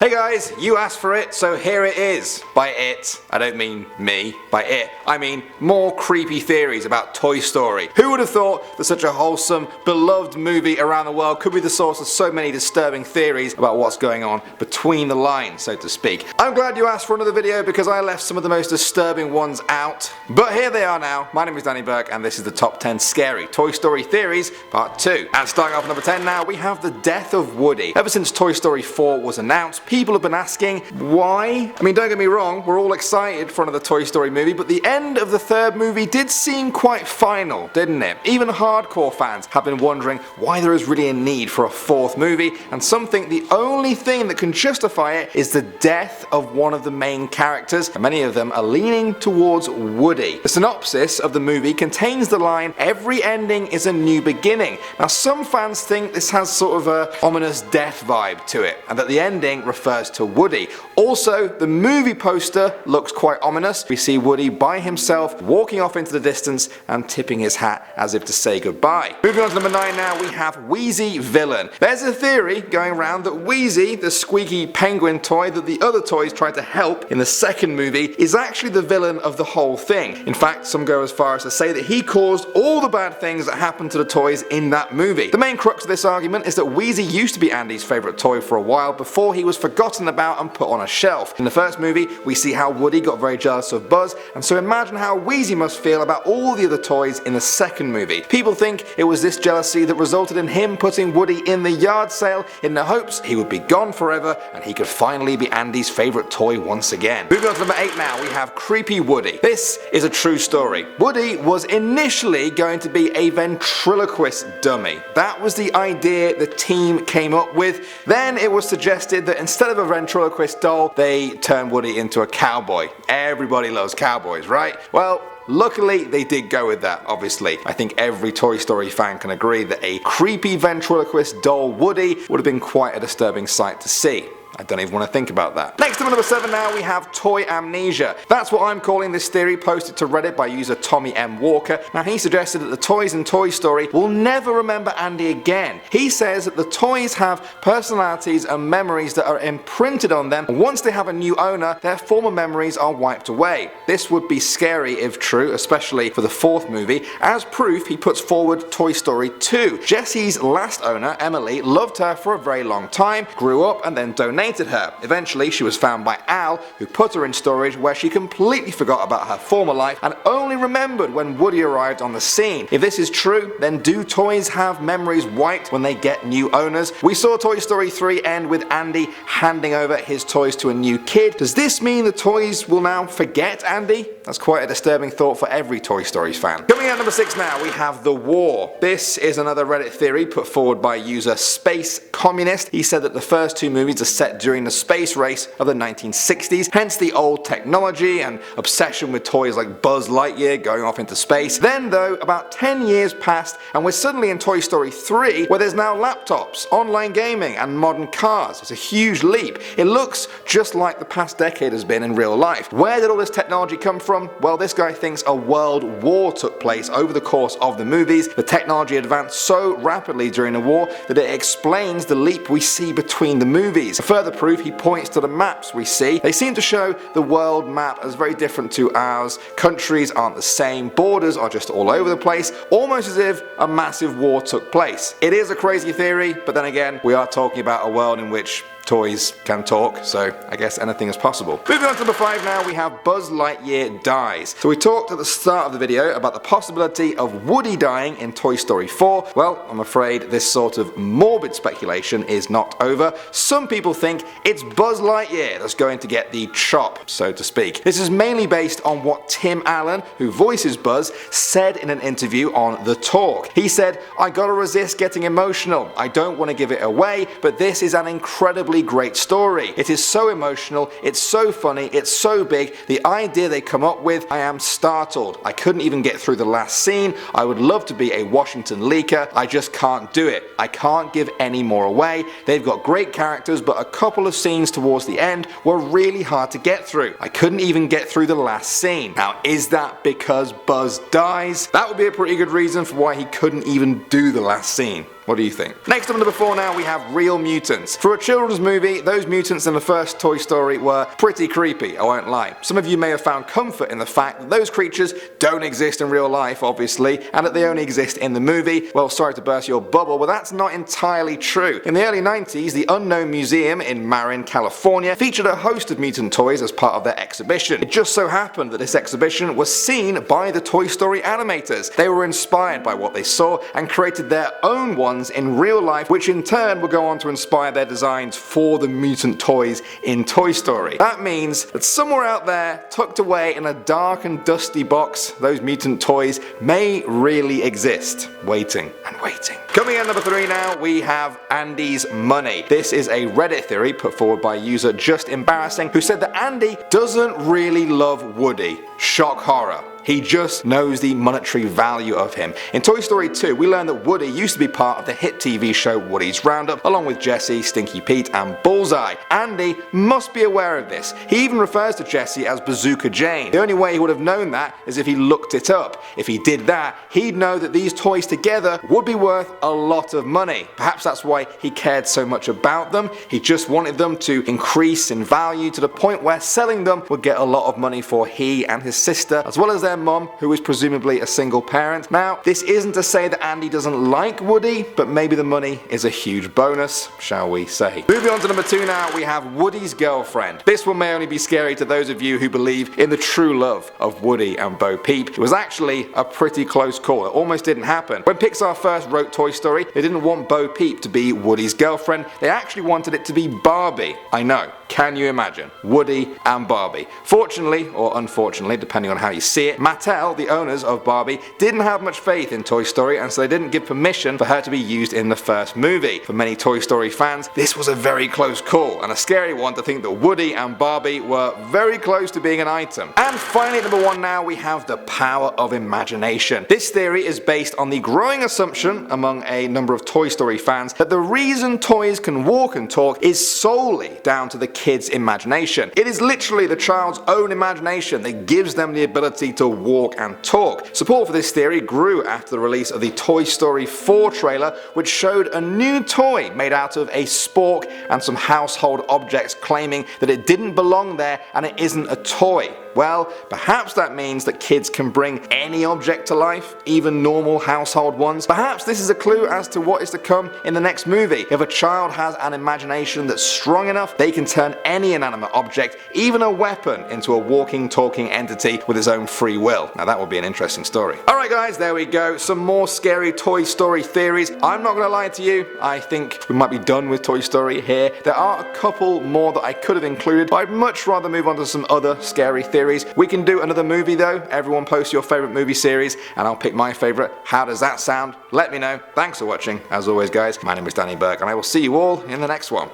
Hey guys, you asked for it, so here it is. By it, I don't mean me. By it, I mean more creepy theories about Toy Story. Who would have thought that such a wholesome, beloved movie around the world could be the source of so many disturbing theories about what's going on between the lines, so to speak. I'm glad you asked for another video because I left some of the most disturbing ones out. But here they are now. My name is Danny Burke and this is the top 10 scary Toy Story theories, part 2. And starting off at number 10 now, we have the death of Woody. Ever since Toy Story 4 was announced, people have been asking why. I mean, don't get me wrong, we're all excited for another Toy Story movie, but the end of the third movie did seem quite final, didn't it? Even hardcore fans have been wondering why there is really a need for a fourth movie, and some think the only thing that can justify it is the death of one of the main characters, and many of them are leaning towards Woody. The synopsis of the movie contains the line, "Every ending is a new beginning." Now, some fans think this has sort of a ominous death vibe to it, and that the ending refers to Woody. Also, the movie poster looks quite ominous. We see Woody by himself walking off into the distance and tipping his hat as if to say goodbye. Moving on to number 9 now, we have Wheezy villain. There's a theory going around that Wheezy, the squeaky penguin toy that the other toys tried to help in the second movie, is actually the villain of the whole thing. In fact, some go as far as to say that he caused all the bad things that happened to the toys in that movie. The main crux of this argument is that Wheezy used to be Andy's favourite toy for a while before he was forgotten about and put on a shelf. In the first movie, we see how Woody got very jealous of Buzz, and so imagine how Wheezy must feel about all the other toys in the second movie. People think it was this jealousy that resulted in him putting Woody in the yard sale in the hopes he would be gone forever and he could finally be Andy's favourite toy once again. Moving on to number 8 now, we have Creepy Woody. This is a true story. Woody was initially going to be a ventriloquist dummy. That was the idea the team came up with. Then it was suggested that instead of a ventriloquist doll, they turned Woody into a cowboy. Everybody loves cowboys, right? Well, luckily they did go with that, obviously. I think every Toy Story fan can agree that a creepy ventriloquist doll Woody would have been quite a disturbing sight to see. I don't even want to think about that. Next up at number 7 now, we have toy amnesia. That's what I'm calling this theory, posted to Reddit by user Tommy M. Walker. Now, he suggested that the toys in Toy Story will never remember Andy again. He says that the toys have personalities and memories that are imprinted on them, and once they have a new owner, their former memories are wiped away. This would be scary if true, especially for the fourth movie. As proof, he puts forward Toy Story 2. Jessie's last owner, Emily, loved her for a very long time, grew up, and then donated her. Eventually, she was found by Al, who put her in storage where she completely forgot about her former life and only remembered when Woody arrived on the scene. If this is true, then do toys have memories wiped when they get new owners? We saw Toy Story 3 end with Andy handing over his toys to a new kid. Does this mean the toys will now forget Andy? That's quite a disturbing thought for every Toy Story fan. Coming out at number 6 now, we have The War. This is another Reddit theory put forward by user Space Communist. He said that the first two movies are set during the space race of the 1960s, hence the old technology and obsession with toys like Buzz Lightyear going off into space. Then though, about 10 years passed and we're suddenly in Toy Story 3 where there's now laptops, online gaming and modern cars. It's a huge leap. It looks just like the past decade has been in real life. Where did all this technology come from? Well, this guy thinks a world war took place over the course of the movies. The technology advanced so rapidly during the war that it explains the leap we see between the movies. For further proof, he points to the maps we see. They seem to show the world map as very different to ours. Countries aren't the same, borders are just all over the place, almost as if a massive war took place. It is a crazy theory, but then again, we are talking about a world in which toys can talk, so I guess anything is possible. Moving on to number 5 now, we have Buzz Lightyear dies. So we talked at the start of the video about the possibility of Woody dying in Toy Story 4. Well, I'm afraid this sort of morbid speculation is not over. Some people think it's Buzz Lightyear that's going to get the chop, so to speak. This is mainly based on what Tim Allen, who voices Buzz, said in an interview on The Talk. He said, "I gotta resist getting emotional. I don't want to give it away, but this is an incredibly great story. It is so emotional, it's so funny, it's so big. The idea they come up with, I am startled. I couldn't even get through the last scene. I would love to be a Washington leaker. I just can't do it. I can't give any more away. They've got great characters, but a couple of scenes towards the end were really hard to get through. I couldn't even get through the last scene." Now, is that because Buzz dies? That would be a pretty good reason for why he couldn't even do the last scene. What do you think? Next up at number 4 now, we have Real Mutants. For a children's movie, those mutants in the first Toy Story were pretty creepy, I won't lie. Some of you may have found comfort in the fact that those creatures don't exist in real life, obviously, and that they only exist in the movie. Well, sorry to burst your bubble, but that's not entirely true. In the early 90s, the Unknown Museum in Marin, California, featured a host of mutant toys as part of their exhibition. It just so happened that this exhibition was seen by the Toy Story animators. They were inspired by what they saw and created their own ones in real life, which in turn would go on to inspire their designs for the mutant toys in Toy Story. That means that somewhere out there, tucked away in a dark and dusty box, those mutant toys may really exist, waiting and waiting. Coming in at number 3 now, we have Andy's money. This is a Reddit theory put forward by user Just Embarrassing, who said that Andy doesn't really love Woody. Shock horror. He just knows the monetary value of him. In Toy Story 2, we learn that Woody used to be part of the hit TV show Woody's Roundup, along with Jessie, Stinky Pete, and Bullseye. Andy must be aware of this. He even refers to Jessie as Bazooka Jane. The only way he would have known that is if he looked it up. If he did that, he'd know that these toys together would be worth a lot of money. Perhaps that's why he cared so much about them. He just wanted them to increase in value to the point where selling them would get a lot of money for he and his sister, as well as their mom, who is presumably a single parent. Now, this isn't to say that Andy doesn't like Woody, but maybe the money is a huge bonus, shall we say. Moving on to number 2 now, we have Woody's girlfriend. This one may only be scary to those of you who believe in the true love of Woody and Bo Peep. It was actually a pretty close call. It almost didn't happen. When Pixar first wrote Toy Story, they didn't want Bo Peep to be Woody's girlfriend. They actually wanted it to be Barbie. I know. Can you imagine? Woody and Barbie. Fortunately, or unfortunately, depending on how you see it, Mattel, the owners of Barbie, didn't have much faith in Toy Story, and so they didn't give permission for her to be used in the first movie. For many Toy Story fans, this was a very close call, and a scary one to think that Woody and Barbie were very close to being an item. And finally, at number 1 now, we have the power of imagination. This theory is based on the growing assumption among a number of Toy Story fans that the reason toys can walk and talk is solely down to the kid's imagination. It is literally the child's own imagination that gives them the ability to walk and talk. Support for this theory grew after the release of the Toy Story 4 trailer, which showed a new toy made out of a spork and some household objects, claiming that it didn't belong there and it isn't a toy. Well, perhaps that means that kids can bring any object to life, even normal household ones. Perhaps this is a clue as to what is to come in the next movie. If a child has an imagination that's strong enough, they can turn any inanimate object, even a weapon, into a walking, talking entity with its own free will. Now that would be an interesting story. Alright guys, there we go. Some more scary Toy Story theories. I'm not gonna lie to you, I think we might be done with Toy Story here. There are a couple more that I could have included, but I'd much rather move on to some other scary theories. We can do another movie though. Everyone post your favourite movie series and I'll pick my favourite. How does that sound? Let me know. Thanks for watching. As always guys, my name is Danny Burke and I will see you all in the next one.